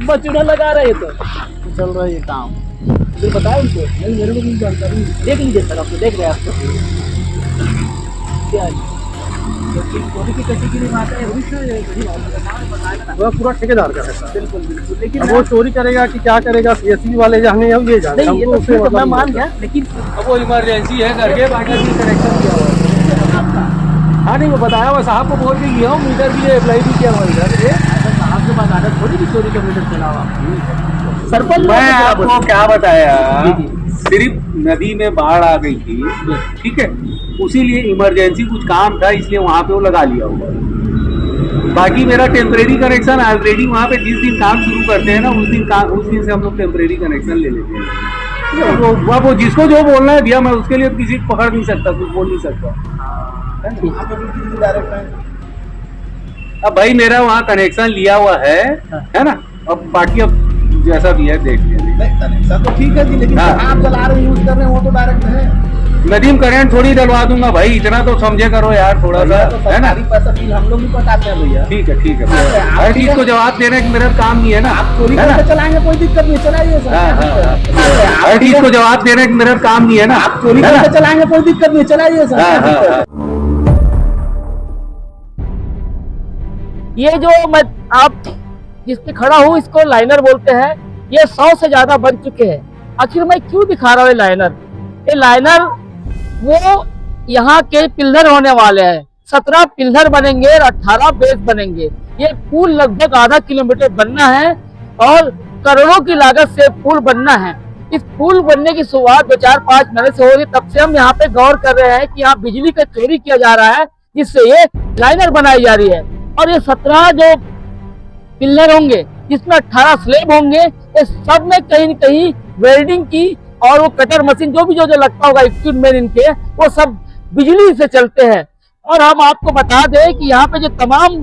लंबा चूना लगा रहे तो चल रहा है ये काम। फिर बताया उनको। नहीं, मेरे को भी जानकारी नहीं। देख लीजिए सर, आपको देख रहे हैं आपको क्या चोरी की कसी की बात है, वो पूरा ठेकेदार का है सर। बिल्कुल बिल्कुल। लेकिन अब वो चोरी करेगा कि क्या करेगा, सीएससी वाले जाने हम ये जाने। नहीं, ये तो फिर मैं मान गया, लेकिन अब वो इमरजेंसी है करके बाकी भी कनेक्शन किया हुआ है। हाँ नहीं, वो बताया हुआ साहब को बोल के गया हूँ, मीटर भी अप्लाई भी किया हुआ इधर। साहब के पास आदत थोड़ी भी चोरी का मीटर चलावा। सरपंच मैं आपको क्या बताया, जी। सिर्फ नदी में बाढ़ आ गई थी, ठीक है, उसी लिए इमरजेंसी कुछ काम था, इसलिए वहां पे वो लगा लिया हुआ। बाकी मेरा टेम्परेरी कनेक्शन ऑलरेडी वहाँ पे जिस दिन काम शुरू करते हैं ना, उस दिन से हम लोग टेम्परेरी कनेक्शन ले लेते हैं। वो जिसको जो बोलना है भैया, मैं उसके लिए किसी को पकड़ नहीं सकता, कुछ बोल नहीं सकता। अब भाई मेरा वहाँ कनेक्शन लिया हुआ है ना। अब बाकी अब जैसा भी है देख लिया। तो ठीक है जी, लेकिन आप चला रहे यूज कर रहे हैं वो तो डायरेक्ट है। नदीम करंट थोड़ी डलवा दूंगा भाई, इतना तो समझे करो यार थोड़ा सा, है ना। पैसा बिल हम लोग भी पटाते हैं भैया। ठीक है हर चीज को जवाब देने का मेरा काम नहीं है ना। आप चोरी करके चलाएंगे कोई दिक्कत नहीं, चलाइए सर। हर चीज को जवाब देने का मेरा काम नहीं है ना। आप चोरी करके चलाएंगे कोई दिक्कत नहीं, चलाइए सर। ये जो मैं आप जिस पे खड़ा हूँ इसको लाइनर बोलते हैं। ये 100 से ज्यादा बन चुके हैं। आखिर मैं क्यों दिखा रहा हूँ लाइनर? ये लाइनर वो यहाँ के पिल्लर होने वाले हैं। 17 पिल्लर बनेंगे और 18 बेस बनेंगे। ये पुल लगभग आधा किलोमीटर बनना है और करोड़ों की लागत से पुल बनना है। इस पुल बनने की शुरुआत 2-4-5 महीने से हो रही, तब से हम यहाँ पे गौर कर रहे हैं कि यहाँ बिजली का चोरी किया जा रहा है, जिससे ये लाइनर बनाई जा रही है। और ये 17 जो पिल्लर होंगे, जिसमें 18 स्लेब होंगे, ये सब में कहीं न कहीं वेल्डिंग की और वो कटर मशीन जो लगता होगा इक्विपमेंट इनके, वो सब बिजली से चलते हैं। और हम आपको बता दें कि यहाँ पे जो तमाम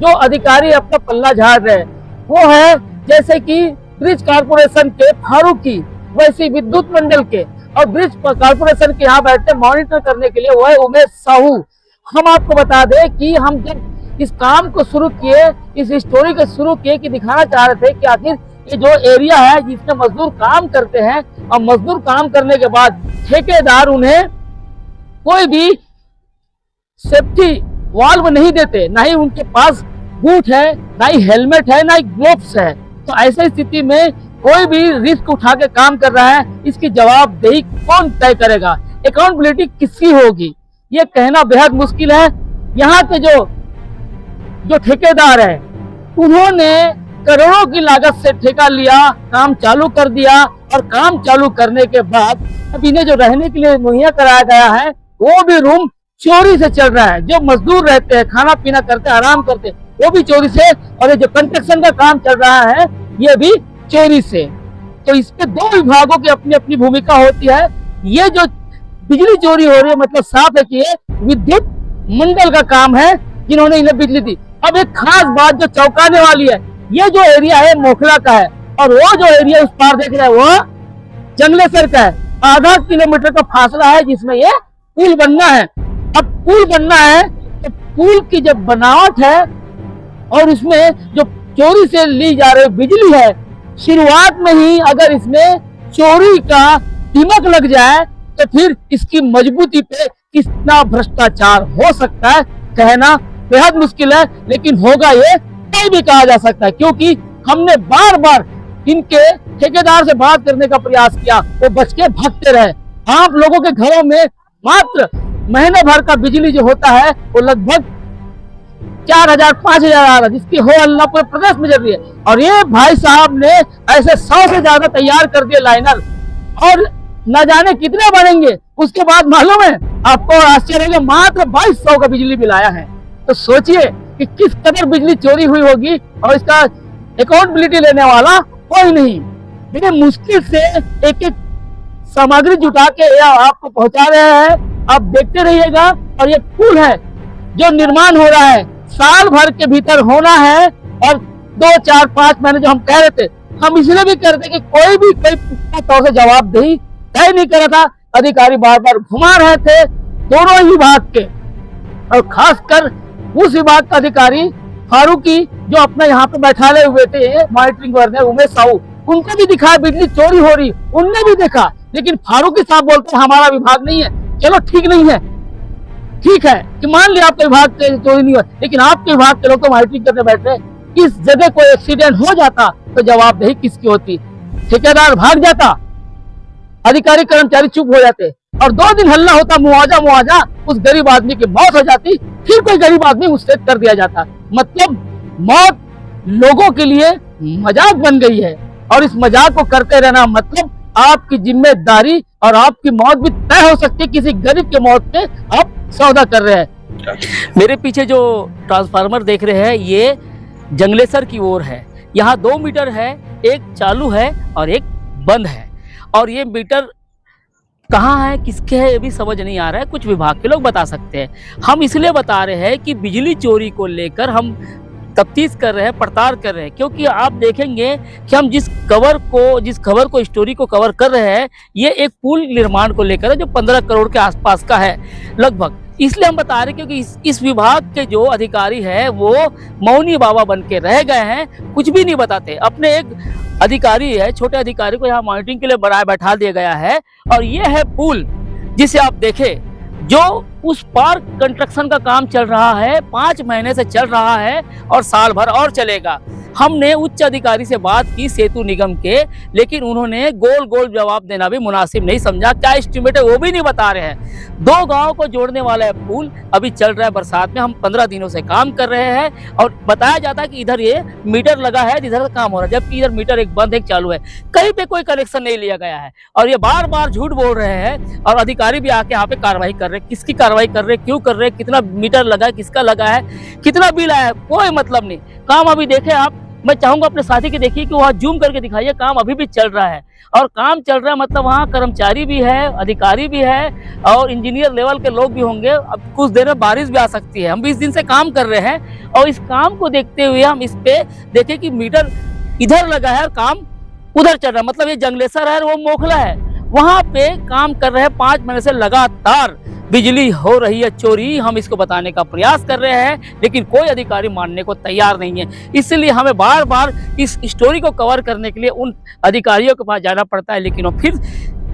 जो अधिकारी अपना पल्ला झाड़ रहे हैं, वो है जैसे कि ब्रिज कारपोरेशन के फारूकी, वैसे विद्युत मंडल के और ब्रिज कारपोरेशन के यहाँ बैठते मॉनिटर करने के लिए वो है उमेश साहू। हम आपको बता दें कि हम जब इस काम को शुरू किए, इस स्टोरी को शुरू किए कि दिखाना चाह रहे थे कि आखिर ये जो एरिया है जिसमें मजदूर काम करते हैं, और मजदूर काम करने के बाद ठेकेदार उन्हें कोई भी सेफ्टी वाल्व नहीं देते, ना ही उनके पास बूट है, ना ही हेलमेट है, ना ही ग्लोव्स है। तो ऐसी स्थिति में कोई भी रिस्क उठा के काम कर रहा है, इसकी जवाबदेही कौन तय करेगा? अकाउंटेबिलिटी किसकी होगी? ये कहना बेहद मुश्किल है। यहाँ के जो ठेकेदार है, उन्होंने करोड़ों की लागत से ठेका लिया, काम चालू कर दिया, और काम चालू करने के बाद अब इन्हें जो रहने के लिए मुहैया कराया गया है, वो भी रूम चोरी से चल रहा है। जो मजदूर रहते हैं, खाना पीना करते, आराम करते, वो भी चोरी से, और ये जो कंस्ट्रक्शन का काम चल रहा है, ये भी चोरी से। तो इसके दो विभागों की अपनी अपनी भूमिका होती है। ये जो बिजली चोरी हो रही है, मतलब साफ है कि ये विद्युत मंडल का काम है, जिन्होंने इन्हें बिजली दी। अब एक खास बात जो चौंकाने वाली है, ये जो एरिया है मोखला का है, और वो जो एरिया उस पार देख रहे हैं वो जंगलेसर का है। आधा किलोमीटर का फासला है जिसमें ये पुल बनना है। अब पुल बनना है तो पुल की जब बनावट है और इसमें जो चोरी से ली जा रही बिजली है, शुरुआत में ही अगर इसमें चोरी का दिमक लग जाए तो फिर इसकी मजबूती पे कितना भ्रष्टाचार हो सकता है कहना बेहद मुश्किल है। लेकिन होगा ये नहीं भी कहा जा सकता है, क्योंकि हमने बार बार इनके ठेकेदार से बात करने का प्रयास किया, वो बच के भागते रहे। आप लोगों के घरों में मात्र महीने भर का बिजली जो होता है वो लगभग 4000-5000 आ रहा, जिसकी हो अल्लाह पूरे प्रदेश में जल रही है। और ये भाई साहब ने ऐसे 100 से ज्यादा तैयार कर दिए लाइनर, और न जाने कितने बनेंगे। उसके बाद मालूम है आपको, आश्चर्य, मात्र 2200 का बिजली बिल आया है। तो सोचिए कि किस कदर बिजली चोरी हुई होगी, और इसका अकाउंटेबिलिटी लेने वाला कोई नहीं। बड़े मुश्किल से एक एक सामग्री जुटा के आपको पहुंचा रहे हैं। आप देखते रहिएगा। और ये पुल है जो निर्माण हो रहा है, साल भर के भीतर होना है। और 2-4-5 महीने जो हम कह रहे थे, हम इसलिए भी कह रहे थे कि कोई भी कोई तौर से जवाबदेही तय नहीं कर रहा था। अधिकारी बार बार घुमा रहे थे दोनों ही विभाग के, और खासकर उस विभाग का अधिकारी फारूकी जो अपना यहाँ पे बैठाले हुए थे मॉनिटरिंग करने उमेश साहू, उनको भी दिखा बिजली चोरी हो रही, उनने भी देखा, लेकिन फारूकी साहब बोलते हैं हमारा विभाग नहीं है। चलो ठीक नहीं है, ठीक है कि मान लिया आपके विभाग के चोरी नहीं हुआ, लेकिन आपके विभाग के लोग तो मॉनिटरिंग करने बैठे। इस जगह कोई एक्सीडेंट हो जाता तो जवाबदेही किसकी होती? ठेकेदार भाग जाता, अधिकारी कर्मचारी चुप हो जाते, और 2 दिन हल्ला होता मुआवजा, उस गरीब आदमी की मौत हो जाती, फिर कोई गरीब आदमी उससे कर दिया जाता। मतलब मौत लोगों के लिए मजाक बन गई है, और इस मजाक को करते रहना मतलब आपकी जिम्मेदारी और आपकी मौत भी तय हो सकती है। किसी गरीब के मौत पे आप सौदा कर रहे हैं। मेरे पीछे जो ट्रांसफार्मर देख रहे हैं ये जंगलेसर की ओर है। यहाँ 2 मीटर है, एक चालू है और एक बंद है, और ये मीटर कहाँ है किसके है ये भी समझ नहीं आ रहा है। कुछ विभाग के लोग बता सकते हैं। हम इसलिए बता रहे हैं कि बिजली चोरी को लेकर हम तफ्तीश कर रहे हैं, पड़ताल कर रहे हैं, क्योंकि आप देखेंगे कि हम जिस खबर को स्टोरी को कवर कर रहे हैं ये एक पुल निर्माण को लेकर है जो 15 करोड़ के आसपास का है लगभग। इसलिए हम बता रहे हैं क्योंकि इस विभाग के जो अधिकारी है वो मौनी बाबा बन के रह गए हैं, कुछ भी नहीं बताते। अपने एक अधिकारी है, छोटे अधिकारी को यहाँ मॉनिटरिंग के लिए बैठा दिया गया है, और ये है पुल जिसे आप देखें जो उस पार कंस्ट्रक्शन का काम चल रहा है, 5 महीने से चल रहा है और साल भर और चलेगा। हमने उच्च अधिकारी से बात की सेतु निगम के, लेकिन उन्होंने गोल गोल जवाब देना भी मुनासिब नहीं समझा। क्या एस्टिमेट है वो भी नहीं बता रहे हैं। 2 गांव को जोड़ने वाला है पुल, अभी चल रहा है बरसात में। हम 15 दिनों से काम कर रहे हैं और बताया जाता है कि इधर ये मीटर लगा है, इधर काम हो रहा है, जबकि इधर मीटर एक बंद एक चालू है, कहीं पे कोई कनेक्शन नहीं लिया गया है। और ये बार बार झूठ बोल रहे हैं, और अधिकारी भी आके यहाँ पे कार्रवाई कर रहे हैं। किसकी कार्रवाई कर रहे हैं, क्यों कर रहे हैं, कितना मीटर लगा है, किसका लगा है, कितना बिल आया है, कोई मतलब नहीं। काम अभी देखे आप, मैं चाहूंगा अपने साथी के देखिए कि वहाँ जूम करके दिखाइए, काम अभी भी चल रहा है। और काम चल रहा है मतलब वहाँ कर्मचारी भी है, अधिकारी भी है, और इंजीनियर लेवल के लोग भी होंगे। अब कुछ देर में बारिश भी आ सकती है। हम 20 दिन से काम कर रहे हैं, और इस काम को देखते हुए हम इस पे देखें कि मीटर इधर लगा है और काम उधर चल रहा है। मतलब ये जंगलेसर है और वो मोखला है, वहाँ पे काम कर रहे हैं। 5 महीने से लगातार बिजली हो रही है चोरी। हम इसको बताने का प्रयास कर रहे हैं, लेकिन कोई अधिकारी मानने को तैयार नहीं है। इसलिए हमें बार बार इस स्टोरी को कवर करने के लिए उन अधिकारियों के पास जाना पड़ता है, लेकिन वो फिर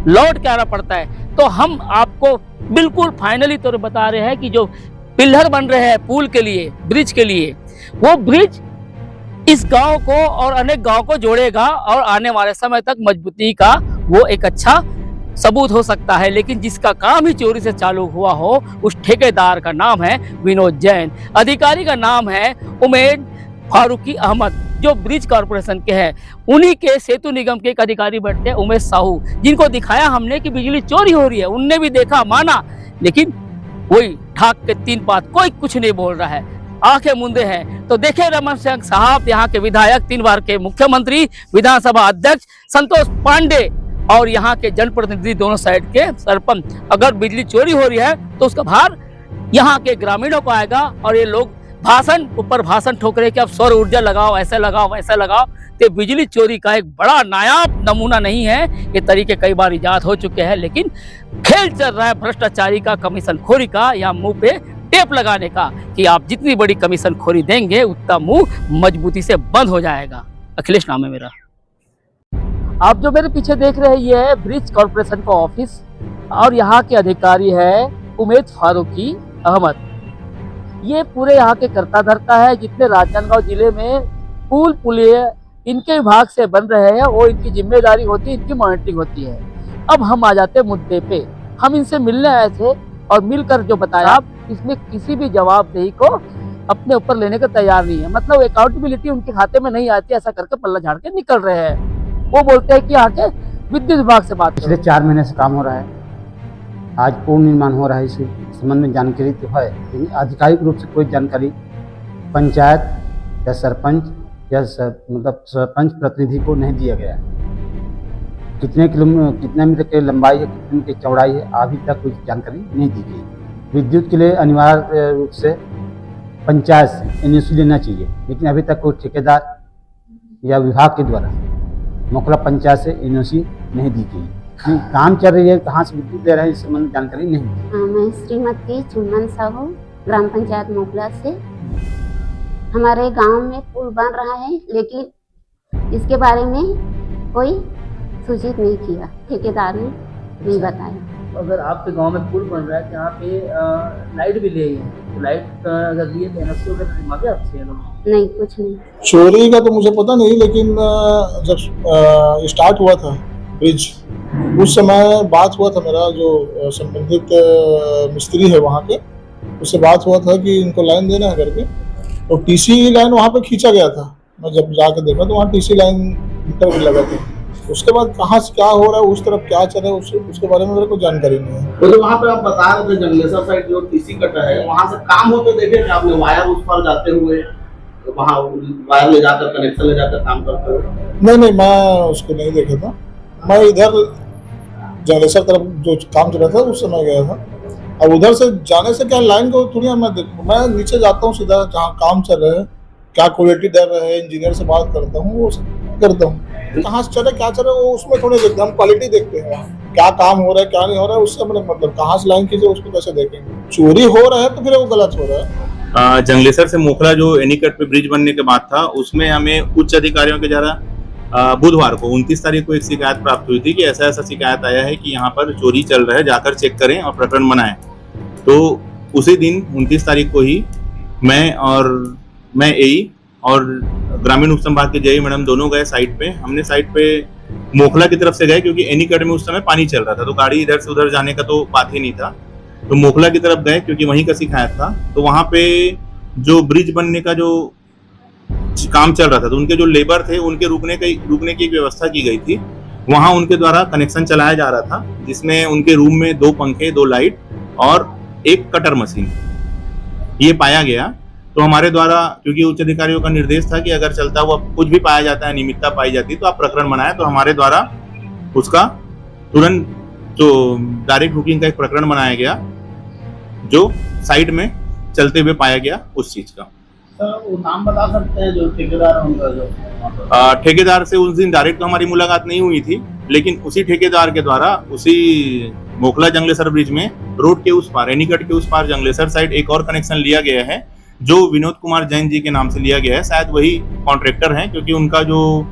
लौट के आना पड़ता है। तो हम आपको बिल्कुल फाइनली तौर बता रहे हैं कि जो पिलर बन रहे हैं पुल के लिए, ब्रिज के लिए, वो ब्रिज इस गांव को और अनेक गांव को जोड़ेगा, और आने वाले समय तक मजबूती का वो एक अच्छा सबूत हो सकता है। लेकिन जिसका काम ही चोरी से चालू हुआ हो, उस ठेकेदार का नाम है विनोद जैन, अधिकारी का नाम है उमेद फारूकी अहमद, जो ब्रिज कॉर्पोरेशन के हैं। उन्हीं के सेतु निगम के एक अधिकारी बैठते हैं उमेश साहू, जिनको दिखाया हमने कि बिजली चोरी हो रही है। उनने भी देखा, माना, लेकिन वही ढाक के 3 बात, कोई कुछ नहीं बोल रहा है, आंखें मूंदे हैं। तो देखे रमन सिंह साहब, यहाँ के विधायक, 3 बार के मुख्यमंत्री, विधानसभा अध्यक्ष संतोष पांडे, और यहाँ के जनप्रतिनिधि दोनों साइड के सरपंच, अगर बिजली चोरी हो रही है तो उसका भार यहाँ के ग्रामीणों को आएगा। और ये लोग भाषण ऊपर भाषण ठोक रहे कि अब सौर ऊर्जा लगाओ, ऐसा लगाओ, वैसा लगाओ। तो बिजली चोरी का एक बड़ा नायाब नमूना नहीं है। ये तरीके कई बार इजाद हो चुके हैं, लेकिन खेल चल रहा है भ्रष्टाचारी का, कमीशन खोरी का, या मुंह पे टेप लगाने का कि आप जितनी बड़ी कमीशन खोरी देंगे उतना मुंह मजबूती से बंद हो जाएगा। अखिलेश नाम है मेरा। आप जो मेरे पीछे देख रहे हैं ये है ब्रिज कॉर्पोरेशन का ऑफिस, और यहाँ के अधिकारी है उमेद फारूकी अहमद। ये पूरे यहाँ के कर्ता धर्ता है। जितने राजनांदगांव जिले में पुल पुलिये इनके विभाग से बन रहे हैं, वो इनकी जिम्मेदारी होती है, इनकी मॉनिटरिंग होती है। अब हम आ जाते हैं मुद्दे पे। हम इनसे मिलने आए थे, और मिलकर जो बताया, आप इसमें किसी भी जवाबदेही को अपने ऊपर लेने को तैयार नहीं है। मतलब अकाउंटेबिलिटी उनके खाते में नहीं आती, ऐसा करके पल्ला झाड़ के निकल रहे हैं। वो बोलते हैं कि आके विद्युत विभाग से बात। पिछले 4 महीने से काम हो रहा है, आज पूर्ण निर्माण हो रहा है। इसी संबंध में जानकारी तो है, लेकिन आधिकारिक रूप से कोई जानकारी पंचायत या सरपंच या मतलब सरपंच प्रतिनिधि को नहीं दिया गया है। कितने मीटर की लंबाई है, कितने मीटर की चौड़ाई है, अभी तक कोई जानकारी नहीं दी गई। विद्युत के लिए अनिवार्य रूप से पंचायत से NOC लेना चाहिए, लेकिन अभी तक कोई ठेकेदार या विभाग के द्वारा मोखला पंचायत से NOC नहीं दी गई। काम चल रही है, कहाँ से विद्युत दे रहे हैं इस संबंध में जानकारी नहीं। मैं श्रीमती चुनमन साहू, ग्राम पंचायत मोखला से। हमारे गांव में पुल बन रहा है, लेकिन इसके बारे में कोई सूचित नहीं किया, ठेकेदार ने नहीं बताया। अगर आपके गांव में पुल बन रहा है जहाँ पे लाइट भी ले है, तो लाइट अगर दिए तो एनओसी वगैरह मांगे आपसे लोग? नहीं, कुछ नहीं। चोरी का तो मुझे पता नहीं, लेकिन जब स्टार्ट हुआ था ब्रिज, उस समय बात हुआ था, मेरा जो संबंधित मिस्त्री है वहाँ के, उससे बात हुआ था कि इनको लाइन देना है करके, तो टीसी लाइन वहाँ पे खींचा गया था। मैं जब जाके देखा तो वहाँ टीसी लाइन मीटर भी लगा था। उसके बाद कहाँ से क्या हो रहा है, उस तरफ क्या चल रहा है, उसके बारे में मेरे को जानकारी नहीं है। तो वहाँ पे आप बता रहे थे जंगलेश्वर साइड जो टीसी कटा है, वहाँ से काम होते देखे थे आपने? वायर उस पर जाते हुए, वहाँ वायर ले जाकर, कनेक्शन ले जाकर काम करते हुए? नहीं, मैं उसको नहीं देखा था। मैं इधर जंगलेश्वर तरफ जो काम चल रहा था उस समय गया था। अब उधर से जाने से क्या लाइन को थोड़ी मैं नीचे जाता हूँ सीधा, जहाँ काम चल रहा है, क्या क्वालिटी दर रहा है, इंजीनियर से बात करता हूँ, वो करता हूँ। कहाँ से चले क्या चले वो उसमें थोड़ी देखते, हम क्वालिटी देखते हैं, क्या काम हो रहा है क्या नहीं हो रहा है, उससे अपने मतलब कहाँ से लाइन खींचे उसको कैसे देखेंगे। चोरी हो रहा है तो फिर वो गलत हो रहा है। जंगलेसर से मोखला जो एनीकट पे ब्रिज बनने के बाद था, उसमें हमें उच्च अधिकारियों के द्वारा बुधवार को 29 तारीख को एक शिकायत प्राप्त हुई थी कि ऐसा ऐसा शिकायत आया है कि यहाँ पर चोरी चल रहा है, जाकर चेक करें और प्रकरण बनाएं। तो उसी दिन 29 तारीख को ही मैं एई और ग्रामीण उप संभाग के जेई मैडम दोनों गए साइट पे। हमने साइट पे मोखला की तरफ से गए क्योंकि एनीकट में उस समय पानी चल रहा था, तो गाड़ी इधर से उधर जाने का तो बात ही नहीं था। तो मोखला की तरफ गए क्योंकि वहीं का शिकायत था। तो वहाँ पे जो ब्रिज बनने का जो काम चल रहा था, तो उनके जो लेबर थे उनके रुकने की एक व्यवस्था की गई थी। वहाँ उनके द्वारा कनेक्शन चलाया जा रहा था, जिसमें उनके रूम में 2 पंखे, 2 लाइट और 1 कटर मशीन ये पाया गया। तो हमारे द्वारा, क्योंकि उच्च अधिकारियों का निर्देश था कि अगर चलता हुआ कुछ भी पाया जाता है, अनियमितता पाई जाती है, तो आप प्रकरण बनाएं। तो हमारे द्वारा उसका तुरंत जो डायरेक्ट बुकिंग का एक प्रकरण बनाया गया, जो साइड में चलते हुए पाया गया उस चीज का। सर, वो नाम बता सकते हैं जो ठेकेदार होंगे? जो ठेकेदार से उस दिन डायरेक्ट तो हमारी मुलाकात नहीं हुई थी, लेकिन उसी ठेकेदार के द्वारा उसी मोखला जंगलेसर ब्रिज में रोड के उस पार, एनीकट के उस पार जंगलेसर साइड एक और कनेक्शन लिया गया है, जो विनोद कुमार जैन जी के नाम से लिया गया है। शायद वही कॉन्ट्रैक्टर हैं, क्योंकि उनका जो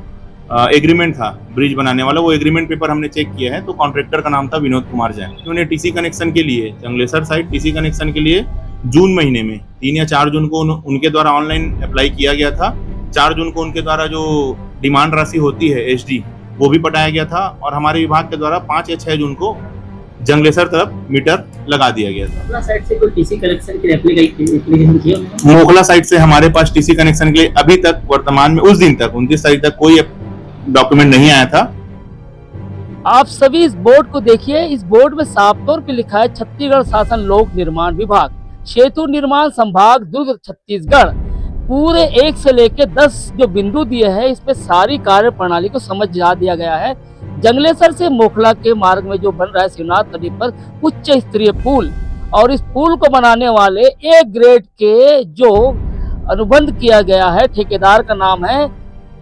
एग्रीमेंट था ब्रिज बनाने वाला, वो एग्रीमेंट पेपर हमने चेक किया है, तो कॉन्ट्रैक्टर का नाम था विनोद कुमार जैन। उन्होंने टीसी कनेक्शन के लिए, जंगलेसर साइड टीसी कनेक्शन के लिए जून महीने में 3 या 4 जून को उनके द्वारा ऑनलाइन अप्लाई किया गया था। 4 जून को उनके द्वारा जो डिमांड राशि होती है एचडी, वो भी पटाया गया था, और हमारे विभाग के द्वारा 5 या 6 जून को जंगलेसर तरफ मीटर लगा दिया गया था। मोखला साइड से कोई टीसी कनेक्शन की एप्लीकेशन किया? मोखला साइड से हमारे पास टीसी कनेक्शन के लिए अभी तक वर्तमान में उस दिन तक 29 तारीख तक कोई डॉक्यूमेंट नहीं आया था। आप सभी इस बोर्ड को देखिए। इस बोर्ड में साफ तौर पे लिखा है छत्तीसगढ़ शासन लोक निर्माण विभाग, सेतु निर्माण संभाग, दुर्ग, छत्तीसगढ़। पूरे 1 से लेकर 10 जो बिंदु दिए हैं, इसमें सारी कार्य प्रणाली को समझा दिया गया है। जंगलेसर से मोखला के मार्ग में जो बन रहा है शिवनाथ नदी पर उच्च स्तरीय पुल, और इस पुल को बनाने वाले ए ग्रेड के जो अनुबंध किया गया है, ठेकेदार का नाम है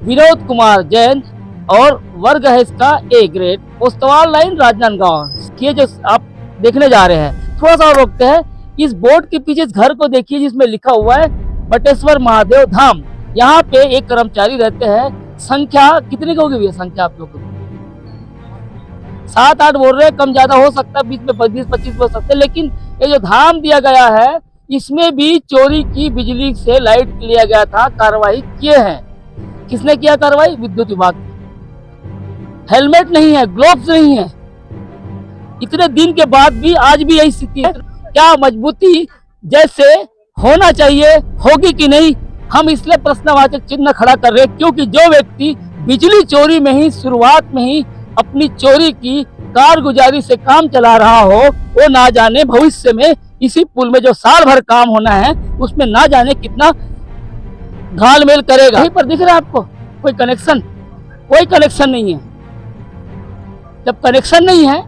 विनोद कुमार जैन और वर्ग है इसका ए ग्रेड। पोस्तवाल लाइन राजनांदगांव। ये जो आप देखने जा रहे हैं, थोड़ा सा और रोकते हैं। इस बोर्ड के पीछे इस घर को देखिए जिसमें लिखा हुआ है बटेश्वर महादेव धाम। यहाँ पे एक कर्मचारी रहते हैं। संख्या कितनी होगी भैया? संख्या आप लोग 7-8 बोल रहे हैं, कम ज्यादा हो सकता है, बीच में 20-25 हो सकते हैं। लेकिन ये जो धाम दिया गया है, इसमें भी चोरी की बिजली से लाइट लिया गया था, कार्रवाई किए हैं। किसने किया कार्रवाई? विद्युत विभाग। हेलमेट नहीं है, ग्लोव्स नहीं है। इतने दिन के बाद भी आज भी यही स्थिति है। क्या मजबूती जैसे होना चाहिए होगी कि नहीं, हम इसलिए प्रश्नवाचक चिन्ह खड़ा कर रहे हैं, क्योंकि जो व्यक्ति बिजली चोरी में ही शुरुआत में ही अपनी चोरी की कारगुजारी से काम चला रहा हो, वो ना जाने भविष्य में इसी पुल में जो साल भर काम होना है, उसमें ना जाने कितना घालमेल करेगा। यहीं पर दिख रहा है आपको कोई कनेक्शन? कोई कनेक्शन नहीं है। जब कनेक्शन नहीं है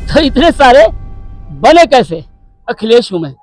तो इतने सारे बने कैसे? अखिलेश हूं मैं।